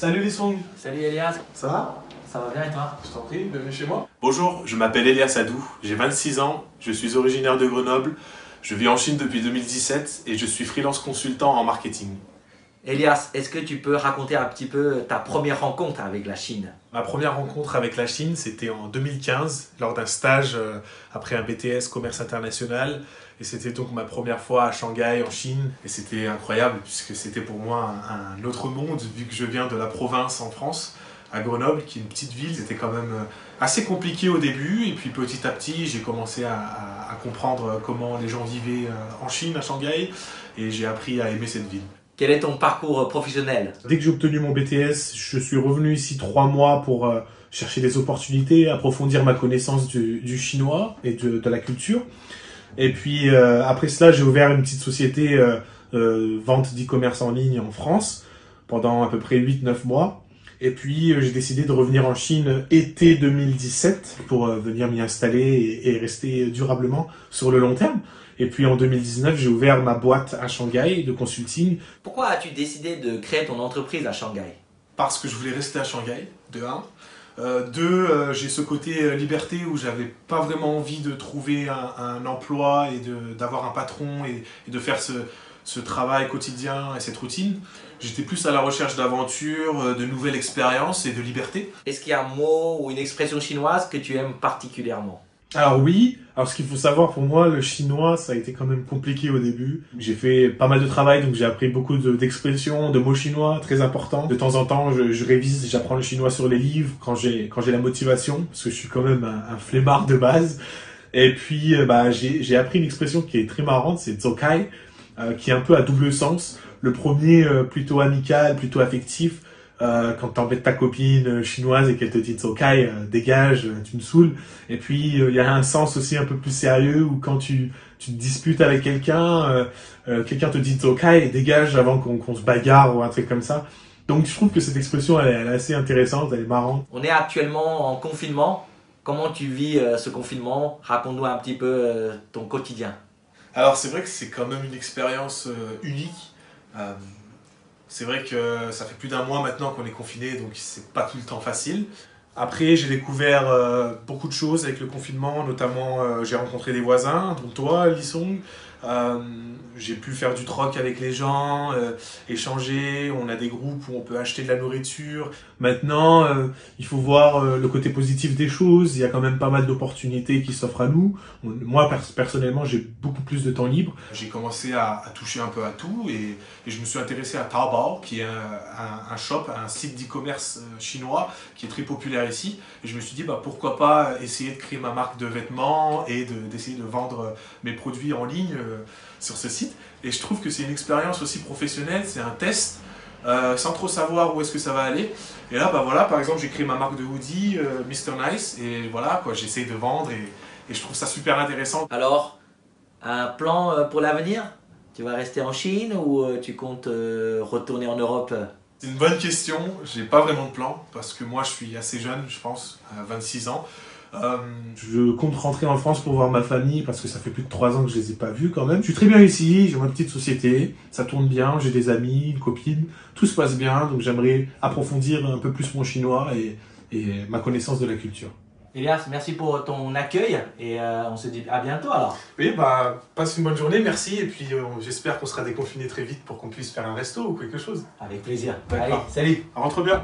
Salut Lissong. Salut Elias. Ça va? Ça va bien et toi? Je t'en prie, bienvenue chez moi. Bonjour, je m'appelle Elias Adou, j'ai 26 ans, je suis originaire de Grenoble, je vis en Chine depuis 2017 et je suis freelance consultant en marketing. Elias, est-ce que tu peux raconter un petit peu ta première rencontre avec la Chine? Ma première rencontre avec la Chine, c'était en 2015, lors d'un stage après un BTS Commerce International. Et c'était donc ma première fois à Shanghai, en Chine. Et c'était incroyable, puisque c'était pour moi un autre monde, vu que je viens de la province en France, à Grenoble, qui est une petite ville. C'était quand même assez compliqué au début. Et puis petit à petit, j'ai commencé à comprendre comment les gens vivaient en Chine, à Shanghai. Et j'ai appris à aimer cette ville. Quel est ton parcours professionnel? Dès que j'ai obtenu mon BTS, je suis revenu ici 3 mois pour chercher des opportunités, approfondir ma connaissance du chinois et de la culture. Et puis après cela, j'ai ouvert une petite société vente d'e-commerce en ligne en France pendant à peu près 8-9 mois. Et puis j'ai décidé de revenir en Chine été 2017 pour venir m'y installer et rester durablement sur le long terme. Et puis en 2019, j'ai ouvert ma boîte à Shanghai de consulting. Pourquoi as-tu décidé de créer ton entreprise à Shanghai? Parce que je voulais rester à Shanghai, de 1. 2, j'ai ce côté liberté où j'avais pas vraiment envie de trouver un emploi et d'avoir un patron et de faire ce travail quotidien et cette routine. J'étais plus à la recherche d'aventures, de nouvelles expériences et de liberté. Est-ce qu'il y a un mot ou une expression chinoise que tu aimes particulièrement? Alors oui, alors ce qu'il faut savoir pour moi, le chinois, ça a été quand même compliqué au début. J'ai fait pas mal de travail, donc j'ai appris beaucoup d'expressions, de mots chinois très importants. De temps en temps, je révise, j'apprends le chinois sur les livres quand j'ai la motivation, parce que je suis quand même un flemmard de base. Et puis j'ai appris une expression qui est très marrante, c'est zokai, qui est un peu à double sens. Le premier plutôt amical, plutôt affectif. Quand t'embêtes ta copine chinoise et qu'elle te dit Zokai, dégage, tu me saoules. Et puis il y a un sens aussi un peu plus sérieux où quand tu te disputes avec quelqu'un, quelqu'un te dit Zokai, dégage avant qu'on se bagarre ou un truc comme ça. Donc je trouve que cette expression elle est assez intéressante, elle est marrante. On est actuellement en confinement. Comment tu vis ce confinement? Raconte-nous un petit peu ton quotidien. Alors c'est vrai que c'est quand même une expérience unique. C'est vrai que ça fait plus d'un mois maintenant qu'on est confiné, donc c'est pas tout le temps facile. Après, j'ai découvert beaucoup de choses avec le confinement, notamment j'ai rencontré des voisins, dont toi, Lissong. J'ai pu faire du troc avec les gens, échanger, on a des groupes où on peut acheter de la nourriture. Maintenant, il faut voir le côté positif des choses, il y a quand même pas mal d'opportunités qui s'offrent à nous. Moi, personnellement, j'ai beaucoup plus de temps libre. J'ai commencé à toucher un peu à tout et je me suis intéressé à Taobao, qui est un shop, un site d'e-commerce chinois qui est très populaire ici. Et je me suis dit, pourquoi pas essayer de créer ma marque de vêtements et d'essayer de vendre mes produits en ligne sur ce site. Et je trouve que c'est une expérience aussi professionnelle, c'est un test, sans trop savoir où est-ce que ça va aller. Et là, voilà, par exemple, j'ai créé ma marque de hoodie, Mr. Nice, et voilà, quoi, j'essaye de vendre et je trouve ça super intéressant. Alors, un plan pour l'avenir? Tu vas rester en Chine ou tu comptes retourner en Europe? C'est une bonne question, j'ai pas vraiment de plan, parce que moi je suis assez jeune, je pense, à 26 ans. Je compte rentrer en France pour voir ma famille parce que ça fait plus de 3 ans que je les ai pas vus quand même. Je suis très bien ici, j'ai ma petite société, ça tourne bien, j'ai des amis, une copine, tout se passe bien, donc j'aimerais approfondir un peu plus mon chinois et ma connaissance de la culture. Elias, merci pour ton accueil et on se dit à bientôt alors. Oui, passe une bonne journée, merci, et puis j'espère qu'on sera déconfiné très vite pour qu'on puisse faire un resto ou quelque chose. Avec plaisir. D'accord. Allez, salut. Rentre bien.